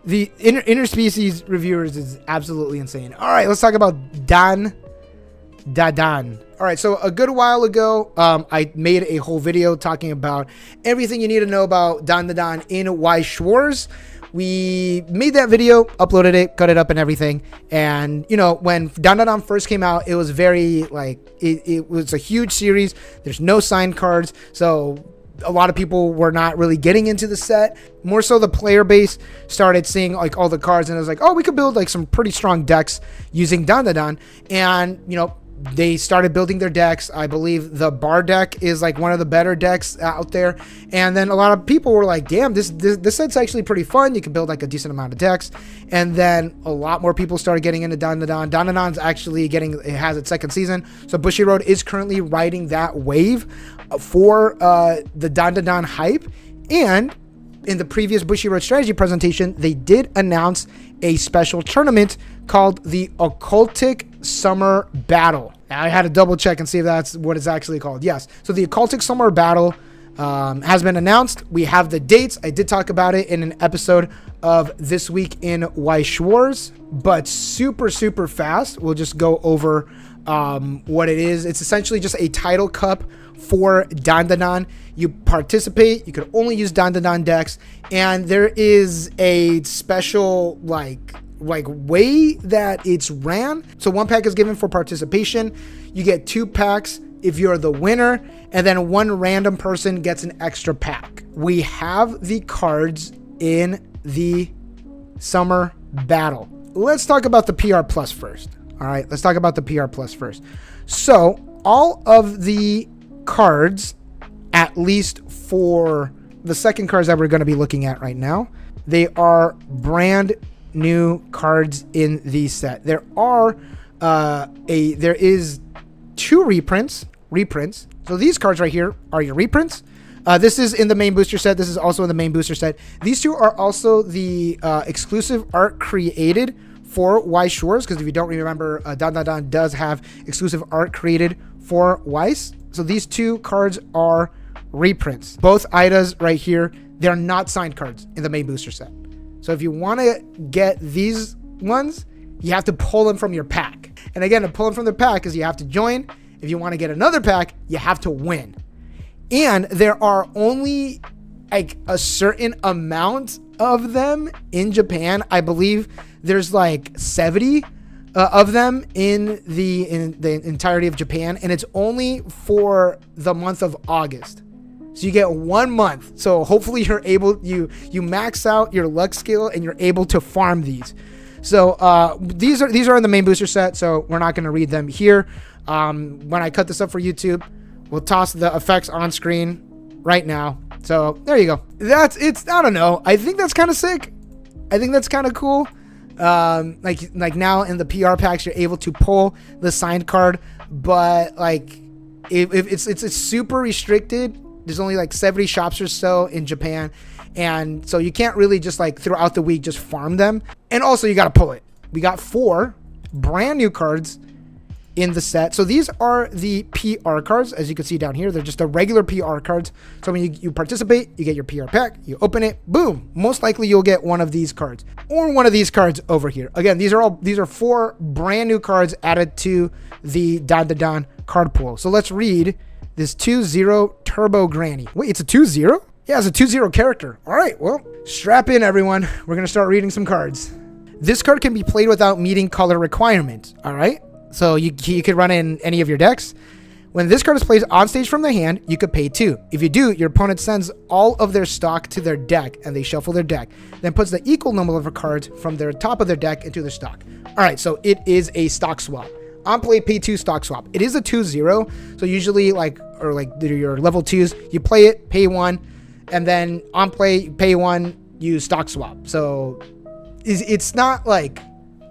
The interspecies reviewers is absolutely insane. All right, let's talk about DanDaDan. All right, so a good while ago, I made a whole video talking about everything you need to know about DanDaDan in Weiss Schwarz. We made that video, uploaded it, cut it up and everything. And, you know, when DanDaDan first came out, it was very, like, it was a huge series. There's no signed cards, so a lot of people were not really getting into the set. More so the player base started seeing like all the cards and it was like, oh, we could build like some pretty strong decks using DanDaDan. And, you know, they started building their decks. I believe the bar deck is like one of the better decks out there. And then a lot of people were like, damn, this set's actually pretty fun. You can build like a decent amount of decks. And then a lot more people started getting into DanDaDan. DanDaDan's actually it has its second season. So Bushiroad is currently riding that wave for the DanDaDan hype. And in the previous Bushiroad strategy presentation, they did announce a special tournament called the Occultic Summer Battle. Now, I had to double check and see if that's what it's actually called. Yes. So the Occultic Summer Battle has been announced. We have the dates. I did talk about it in an episode of This Week in Weiss Schwarz, but super, super fast. We'll just go over what it is. It's essentially just a title cup for DanDaDan. You participate. You can only use DanDaDan decks, and there is a special like way that it's ran. So 1 pack is given for participation. You get 2 packs if you're the winner, and then 1 random person gets an extra pack. We have the cards in the summer battle. Let's talk about the PR plus first. All right, let's talk about the PR plus first. So all of the cards, at least for the second cards that we're going to be looking at right now, they are brand new cards in the set. There is 2 reprints. So these cards right here are your reprints. This is in the main booster set. This is also in the main booster set. These 2 are also the exclusive art created for Weiss Schwarz, because if you don't remember, DanDaDan does have exclusive art created for Weiss. So these 2 cards are reprints. Both Airas right here, they're not signed cards in the main booster set. So if you want to get these ones, you have to pull them from your pack. And again, to pull them from the pack is you have to join. If you want to get another pack, you have to win. And there are only like a certain amount of them in Japan. I believe there's like 70 of them in the entirety of Japan, and it's only for the month of August. So you get 1 month. So hopefully you're able, you max out your luck skill and you're able to farm these. So these are in the main booster set, so we're not going to read them here. When I cut this up for YouTube, we'll toss the effects on screen right now. So there you go. I don't know. I think that's kind of sick. I think that's kind of cool. Like now in the PR packs, you're able to pull the signed card, but like if it's super restricted. There's only like 70 shops or so in Japan, and so you can't really just like throughout the week just farm them. And also you got to pull it. We got 4 brand new cards in the set. So these are the PR cards, as you can see down here. They're just the regular PR cards. So when you participate, you get your PR pack, you open it, boom. Most likely you'll get one of these cards or one of these cards over here. Again, these are 4 brand new cards added to the DanDaDan card pool. So let's read this 2-0 Turbo Granny. Wait, it's a 2-0? Yeah, it's a 2-0 character. All right, well, strap in, everyone. We're going to start reading some cards. This card can be played without meeting color requirements. All right, so you could run in any of your decks. When this card is placed on stage from the hand, you could pay 2. If you do, your opponent sends all of their stock to their deck, and they shuffle their deck, then puts the equal number of cards from their top of their deck into their stock. All right, so it is a stock swap. On play, pay 2, stock swap. It is a 2-0, so usually your level 2s, you play it, pay 1, and then on play, pay 1, you stock swap. So it's not like,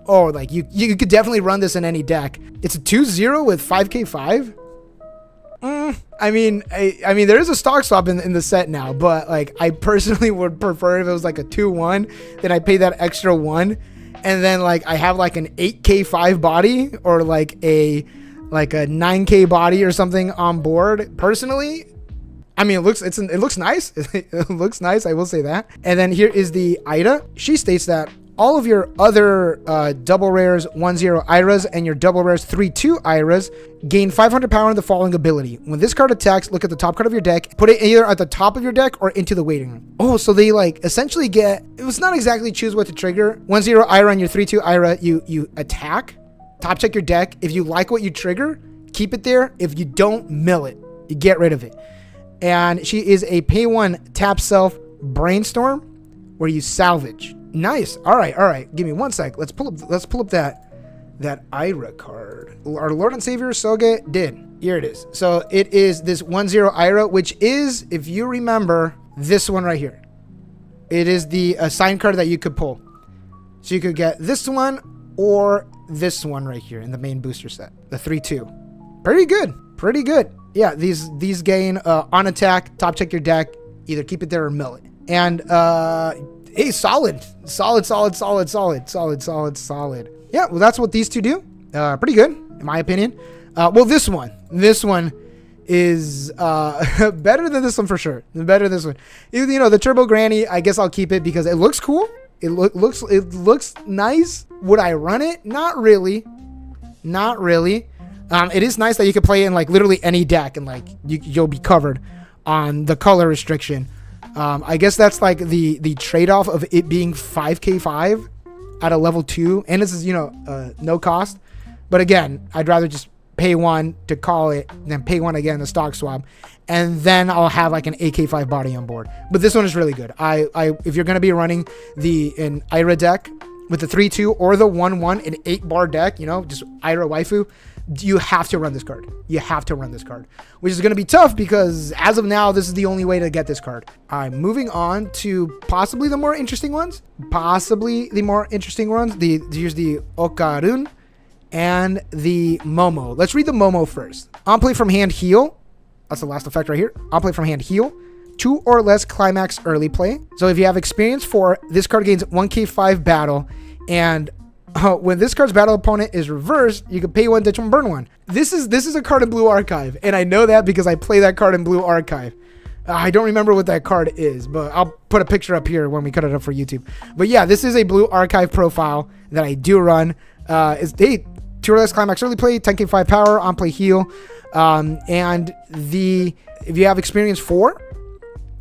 oh, like you could definitely run this in any deck. It's a 2-0 with 5k5. I mean, there is a stock swap in the set now, but like I personally would prefer if it was like a 2-1, then I pay that extra 1. And then like I have like an 8k5 body or like a 9k body or something on board. Personally, I mean, it looks nice. It looks nice. I will say that. And then here is the Aira. She states that all of your other double rares 1/0 Airas and your double rares 3/2 Airas gain 500 power in the following ability. When this card attacks, look at the top card of your deck, put it either at the top of your deck or into the waiting room. Oh, so they like essentially get, it was not exactly choose what to trigger. 1/0 Aira and your 3/2 Aira, you attack, top check your deck. If you like what you trigger, keep it there. If you don't, mill it. You get rid of it. And she is a pay 1 tap self brainstorm where you salvage. Nice. All right. Give me 1 sec. Let's pull up that Aira card. Our Lord and Savior Soge did. Here it is. So it is this 1/0 Aira, which is, if you remember, this one right here. It is the sign card that you could pull. So you could get this one or this one right here in the main booster set, the 3/2. Pretty good. Yeah, these gain on attack, top check your deck, either keep it there or mill it. And hey, solid. Yeah, well, that's what these two do. Pretty good, in my opinion. Well, this one is better than this one for sure. Better than this one. You know, the Turbo Granny, I guess I'll keep it because it looks cool. It looks nice. Would I run it? Not really. It is nice that you can play in like literally any deck and like you'll be covered on the color restriction. I guess that's like the trade-off of it being 5k5 at a level 2, and this is, you know, no cost. But again, I'd rather just pay 1 to call it than pay 1 again to stock swap, and then I'll have like an AK5 body on board. But this one is really good. If you're gonna be running an Aira deck with the 3/2 or the 1/1 an 8-bar deck, you know, just Aira waifu, you have to run this card. Which is going to be tough because as of now, this is the only way to get this card. I'm moving on to possibly the more interesting ones. Here's the Okarun and the Momo. Let's read the Momo first. On play from hand, heal. That's the last effect right here. On play from hand, heal. 2 or less climax early play. So if you have experience 4, this card gains 1k5 battle, and when this card's battle opponent is reversed, you can pay 1, ditch 1, burn 1. This is a card in Blue Archive, and I know that because I play that card in Blue Archive. I don't remember what that card is, but I'll put a picture up here when we cut it up for YouTube. But yeah, this is a Blue Archive profile that I do run. It's 2 or less climax early play, 10k5 power, on play heal, and if you have experience 4,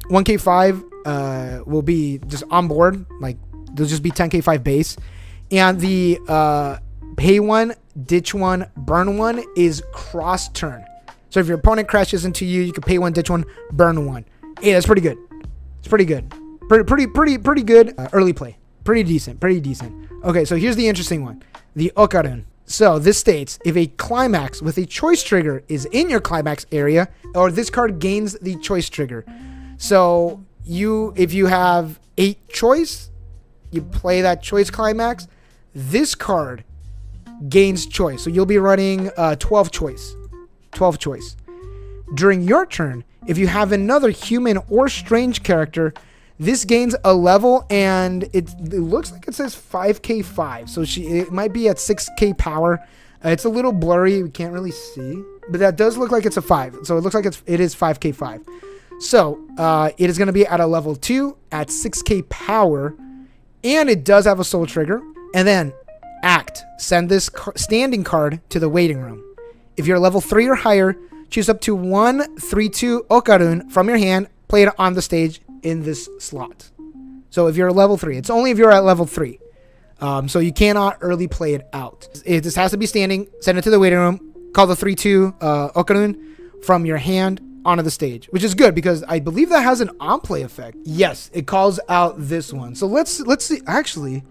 1k5 will be just on board, like there'll just be 10k5 base. And the pay 1, ditch 1, burn 1 is cross turn. So if your opponent crashes into you, you can pay 1, ditch 1, burn 1. Hey, that's pretty good. It's pretty good. Pretty good early play. Pretty decent. Okay, so here's the interesting one. The Okarun. So this states, if a climax with a choice trigger is in your climax area, or this card gains the choice trigger. So if you have 8 choice, you play that choice climax, this card gains choice. So you'll be running 12 choice. During your turn, if you have another human or strange character, this gains a level, and it looks like it says 5k5. So it might be at 6k power. It's a little blurry. We can't really see. But that does look like it's a 5. So it looks like it is 5k5. So it is going to be at a level 2 at 6k power. And it does have a soul trigger. And then act. Send this standing card to the waiting room. If you're level 3 or higher, choose up to 1 3/2 Okarun from your hand. Play it on the stage in this slot. So if you're level 3, it's only if you're at level 3. So you cannot early play it out. This has to be standing. Send it to the waiting room. Call the 3/2 Okarun from your hand onto the stage, which is good because I believe that has an on-play effect. Yes, it calls out this one. So let's see. Actually,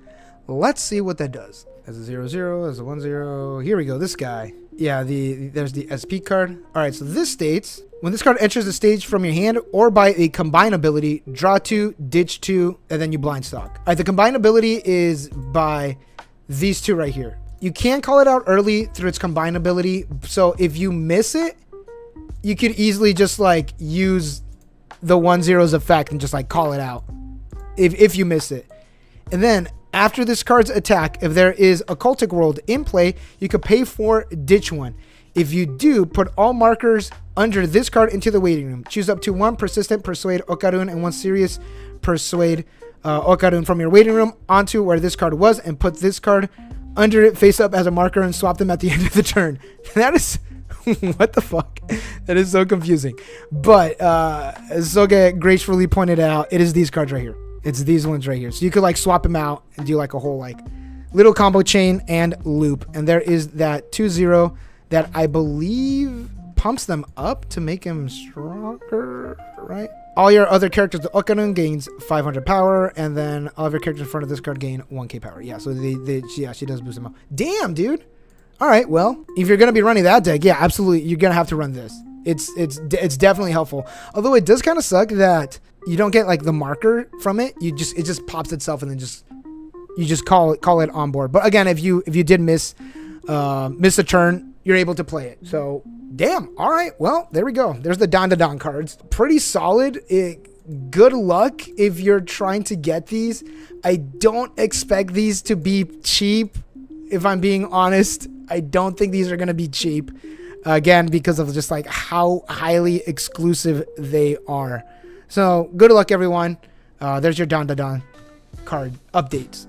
let's see what that does. As a 0/0, as a 1/0. Here we go. This guy. Yeah, there's the SP card. All right, so this states, when this card enters the stage from your hand or by a combine ability, draw 2, ditch 2, and then you blind stock. All right, the combine ability is by these two right here. You can call it out early through its combine ability. So if you miss it, you could easily just like use the 1/0's effect and just like call it out if you miss it. And then after this card's attack, if there is Occultic World in play, you could pay 4, ditch 1. If you do, put all markers under this card into the waiting room. Choose up to 1 persistent persuade Okarun and 1 serious persuade Okarun from your waiting room onto where this card was, and put this card under it face up as a marker and swap them at the end of the turn. That is what the fuck? That is so confusing. But as Soge gracefully pointed out, it is these cards right here. It's these ones right here. So you could like swap them out and do like a whole like little combo chain and loop. And there is that 2-0 that I believe pumps them up to make him stronger, right? All your other characters, the Okarun gains 500 power, and then all of your characters in front of this card gain 1k power. Yeah, so she does boost them up. Damn, dude. All right, well, if you're gonna be running that deck, yeah, absolutely, you're gonna have to run this. It's definitely helpful. Although it does kind of suck that you don't get like the marker from it. It just pops itself, and then you just call it on board. But again, if you did miss a turn, you're able to play it. So damn. All right. Well, there we go. There's the DanDaDan cards. Pretty solid. Good luck if you're trying to get these. I don't expect these to be cheap. If I'm being honest, I don't think these are going to be cheap. Again, because of just like how highly exclusive they are. So good luck, everyone. There's your DanDaDan card updates.